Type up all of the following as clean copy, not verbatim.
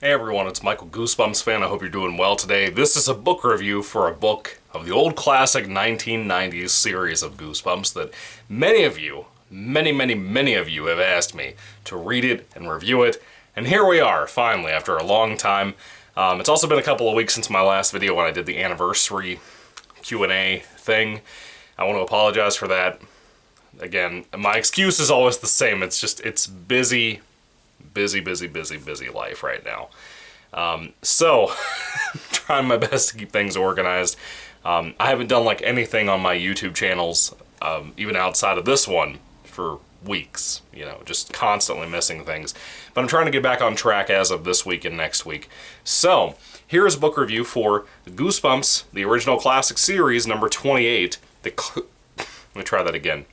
Hey everyone, it's Michael GoosebumpsFan. I hope you're doing well today. This is a book review for a book of the old classic 1990s series of Goosebumps that many of you, many of you have asked me to read it and review it. And here we are, finally, after a long time. It's also been a couple of weeks since my last video when I did the anniversary Q&A thing. I want to apologize for that. Again, my excuse is always the same. It's busy life right now. So, trying my best to keep things organized. I haven't done like anything on my YouTube channels, even outside of this one, for weeks. You know, just constantly missing things. But I'm trying to get back on track as of this week and next week. So, here is a book review for Goosebumps, the original classic series, number 28. Let me try that again.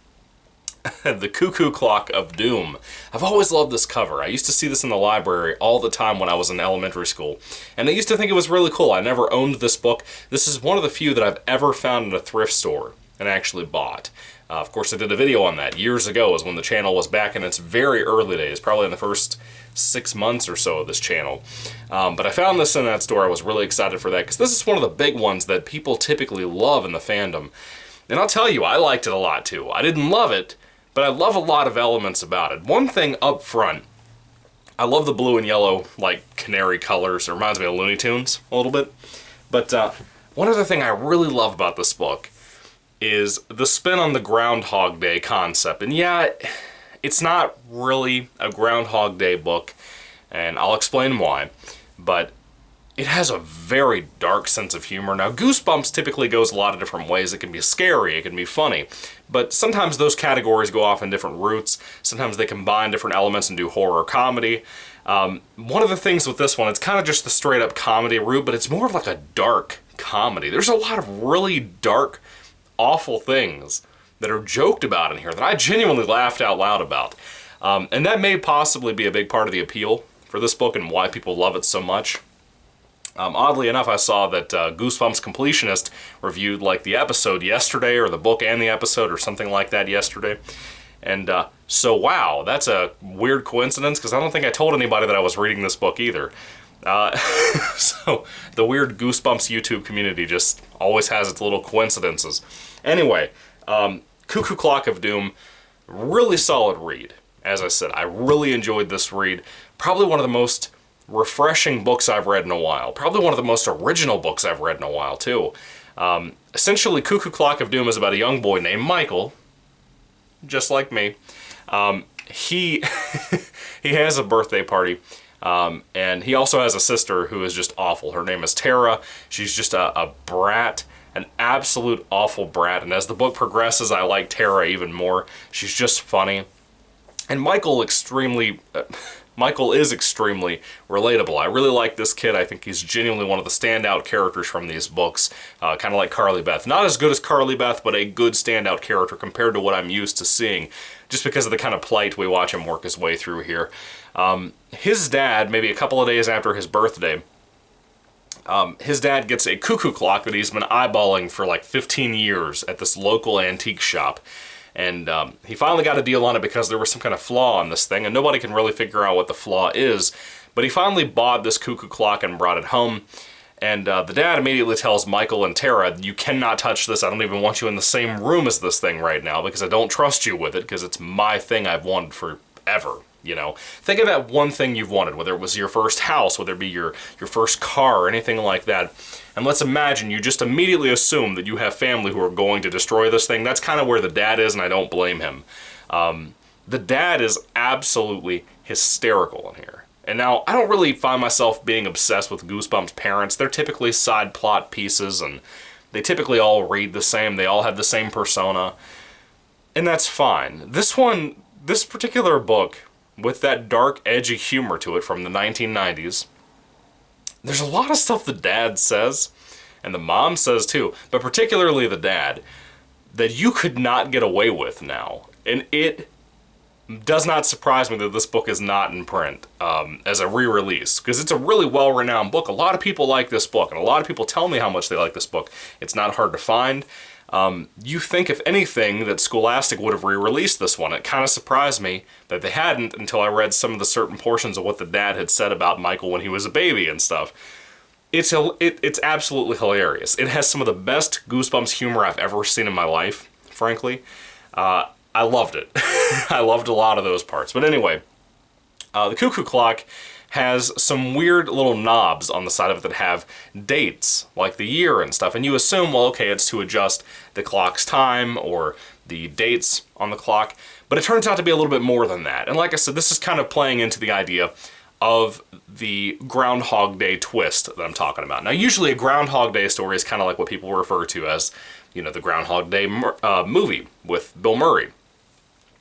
The Cuckoo Clock of Doom. I've always loved this cover. I used to see this in the library all the time when I was in elementary school, and I used to think it was really cool. I never owned this book. This is one of the few that I've ever found in a thrift store and actually bought. Of course, I did a video on that years ago, is when the channel was back in its very early days, probably in the first 6 months or so of this channel. But I found this in that store. I was really excited for that, because this is one of the big ones that people typically love in the fandom. And I'll tell you, I liked it a lot too. I didn't love it, but I love a lot of elements about it. One thing up front, I love the blue and yellow, like, canary colors. It reminds me of Looney Tunes a little bit. But one other thing I really love about this book is the spin on the Groundhog Day concept. And yeah, it's not really a Groundhog Day book, and I'll explain why. But it has a very dark sense of humor. Now, Goosebumps typically goes a lot of different ways. It can be scary, it can be funny, but sometimes those categories go off in different routes. Sometimes they combine different elements and do horror comedy. One of the things with this one, it's kind of just the straight up comedy route, but it's more of like a dark comedy. There's a lot of really dark, awful things that are joked about in here that I genuinely laughed out loud about. And that may possibly be a big part of the appeal for this book and why people love it so much. Oddly enough, I saw that Goosebumps Completionist reviewed like the episode yesterday, or the book and the episode, or something like that yesterday. And so, wow, that's a weird coincidence, because I don't think I told anybody that I was reading this book either. So, the weird Goosebumps YouTube community just always has its little coincidences. Anyway, Cuckoo Clock of Doom, really solid read. As I said, I really enjoyed this read. Probably one of the most refreshing books I've read in a while. Probably one of the most original books I've read in a while, too. Essentially, Cuckoo Clock of Doom is about a young boy named Michael, just like me. He he has a birthday party, and he also has a sister who is just awful. Her name is Tara. She's just a brat, an absolute awful brat, and as the book progresses, I like Tara even more. She's just funny. And Michael is extremely relatable. I really like this kid. I think he's genuinely one of the standout characters from these books. Kind of like Carly Beth. Not as good as Carly Beth, but a good standout character compared to what I'm used to seeing, just because of the kind of plight we watch him work his way through here. His dad, maybe a couple of days after his birthday, his dad gets a cuckoo clock that he's been eyeballing for like 15 years at this local antique shop. And he finally got a deal on it because there was some kind of flaw on this thing, and nobody can really figure out what the flaw is. But he finally bought this cuckoo clock and brought it home. And the dad immediately tells Michael and Tara, "You cannot touch this. I don't even want you in the same room as this thing right now, because I don't trust you with it, because it's my thing I've wanted forever." You know, think of that one thing you've wanted, whether it was your first house, whether it be your first car, or anything like that. And let's imagine you just immediately assume that you have family who are going to destroy this thing. That's kind of where the dad is, and I don't blame him. The dad is absolutely hysterical in here. And now, I don't really find myself being obsessed with Goosebumps parents. They're typically side plot pieces, and they typically all read the same. They all have the same persona. And that's fine. This particular book, with that dark, edgy humor to it from the 1990s, there's a lot of stuff the dad says, and the mom says too, but particularly the dad, that you could not get away with now. And it does not surprise me that this book is not in print as a re-release, because it's a really well-renowned book. A lot of people like this book, and a lot of people tell me how much they like this book. It's not hard to find. You think, if anything, that Scholastic would have re-released this one. It kind of surprised me that they hadn't until I read some of the certain portions of what the dad had said about Michael when he was a baby and stuff. It's absolutely hilarious. It has some of the best Goosebumps humor I've ever seen in my life, frankly. I loved it. I loved a lot of those parts. But anyway, the Cuckoo Clock has some weird little knobs on the side of it that have dates, like the year and stuff, and you assume, well, okay, it's to adjust the clock's time or the dates on the clock, but it turns out to be a little bit more than that. And like I said, this is kind of playing into the idea of the Groundhog Day twist that I'm talking about. Now, usually a Groundhog Day story is kind of like what people refer to as, you know, the Groundhog Day movie with Bill Murray,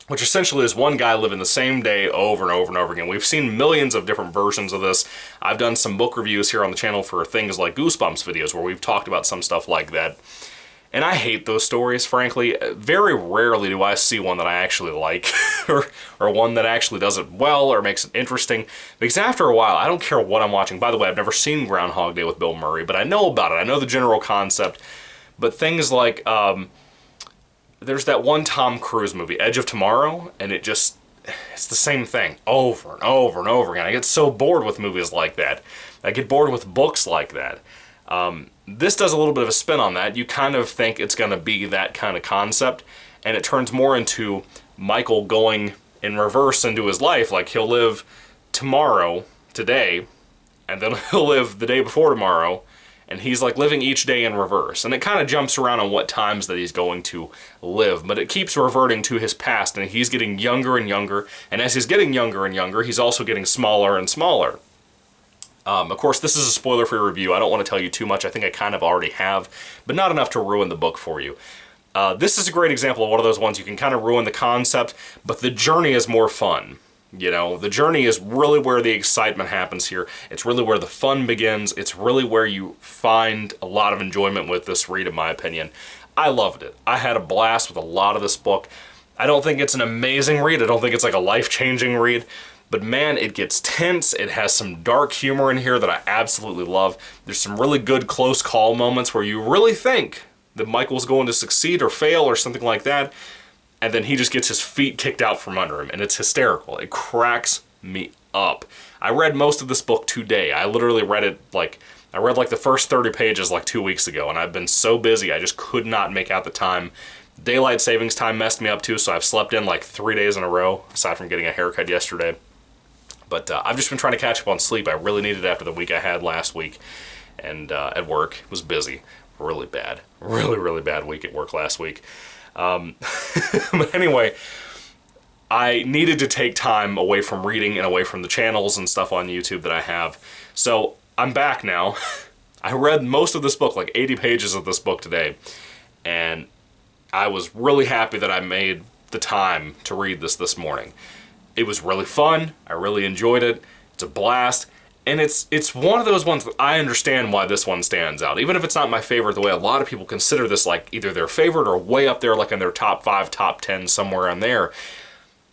which essentially is one guy living the same day over and over and over again. We've seen millions of different versions of this. I've done some book reviews here on the channel for things like Goosebumps videos where we've talked about some stuff like that. And I hate those stories, frankly. Very rarely do I see one that I actually like, or one that actually does it well or makes it interesting. Because after a while, I don't care what I'm watching. By the way, I've never seen Groundhog Day with Bill Murray, but I know about it. I know the general concept. But things like, there's that one Tom Cruise movie, Edge of Tomorrow, and it's the same thing over and over and over again. I get so bored with movies like that. I get bored with books like that. This does a little bit of a spin on that. You kind of think it's going to be that kind of concept, and it turns more into Michael going in reverse into his life. Like, he'll live tomorrow, today, and then he'll live the day before tomorrow, and he's like living each day in reverse. And it kind of jumps around on what times that he's going to live, but it keeps reverting to his past, and he's getting younger and younger, and as he's getting younger and younger, he's also getting smaller and smaller. Of course, this is a spoiler-free review. I don't want to tell you too much. I think I kind of already have, but not enough to ruin the book for you. This is a great example of one of those ones you can kind of ruin the concept, but the journey is more fun. You know, the journey is really where the excitement happens here. It's really where the fun begins. It's really where you find a lot of enjoyment with this read, in my opinion. I loved it. I had a blast with a lot of this book. I don't think it's an amazing read. I don't think it's like a life-changing read. But man, it gets tense. It has some dark humor in here that I absolutely love. There's some really good close call moments where you really think that Michael's going to succeed or fail or something like that. And then he just gets his feet kicked out from under him, and it's hysterical. It cracks me up. I read most of this book today. I literally read it I read the first 30 pages 2 weeks ago, and I've been so busy I just could not make out the time. Daylight savings time messed me up too, so I've slept in 3 days in a row, aside from getting a haircut yesterday. But I've just been trying to catch up on sleep. I really needed it after the week I had last week, and at work, was busy. Really bad. Really bad week at work last week. But anyway, I needed to take time away from reading and away from the channels and stuff on YouTube that I have. So I'm back now. I read most of this book, 80 pages of this book today, and I was really happy that I made the time to read this morning. It was really fun. I really enjoyed it. It's a blast. And it's one of those ones that I understand why this one stands out. Even if it's not my favorite, the way a lot of people consider this either their favorite or way up there in their top 5, top 10, somewhere in there.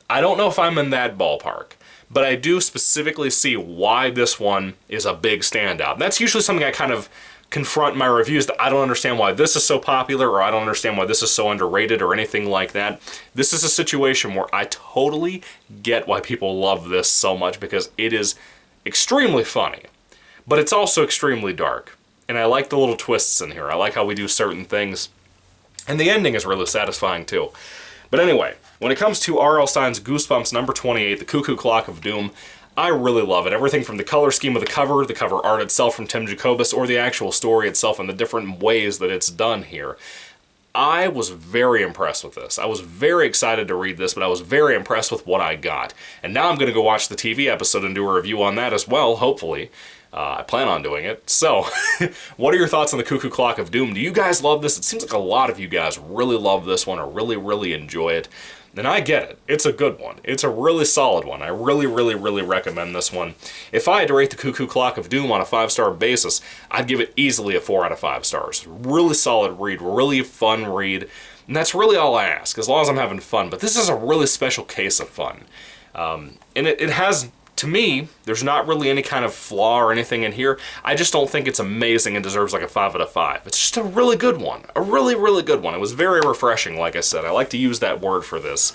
I don't know if I'm in that ballpark, but I do specifically see why this one is a big standout. And that's usually something I kind of confront in my reviews, that I don't understand why this is so popular, or I don't understand why this is so underrated or anything like that. This is a situation where I totally get why people love this so much, because it is extremely funny, but it's also extremely dark. And I like the little twists in here. I like how we do certain things. And the ending is really satisfying too. But anyway, when it comes to R.L. Stine's Goosebumps number 28, The Cuckoo Clock of Doom, I really love it. Everything from the color scheme of the cover art itself from Tim Jacobus, or the actual story itself and the different ways that it's done here. I was very impressed with this. I was very excited to read this, but I was very impressed with what I got. And now I'm going to go watch the TV episode and do a review on that as well, hopefully. I plan on doing it. So, what are your thoughts on the Cuckoo Clock of Doom? Do you guys love this? It seems like a lot of you guys really love this one, or really enjoy it. And I get it. It's a good one. It's a really solid one. I really recommend this one. If I had to rate the Cuckoo Clock of Doom on a 5-star basis, I'd give it easily a 4 out of 5 stars. Really solid read, really fun read, and that's really all I ask, as long as I'm having fun. But this is a really special case of fun. And it has to me, there's not really any kind of flaw or anything in here. I just don't think it's amazing and deserves like a 5 out of 5. It's just a really good one. A really, really good one. It was very refreshing, like I said. I like to use that word for this.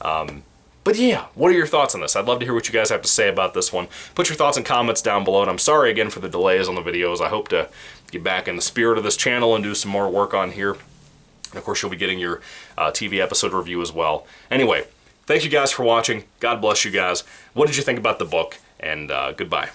But yeah, what are your thoughts on this? I'd love to hear what you guys have to say about this one. Put your thoughts and comments down below, and I'm sorry again for the delays on the videos. I hope to get back in the spirit of this channel and do some more work on here. And of course, you'll be getting your TV episode review as well. Anyway, thank you guys for watching. God bless you guys. What did you think about the book? And goodbye.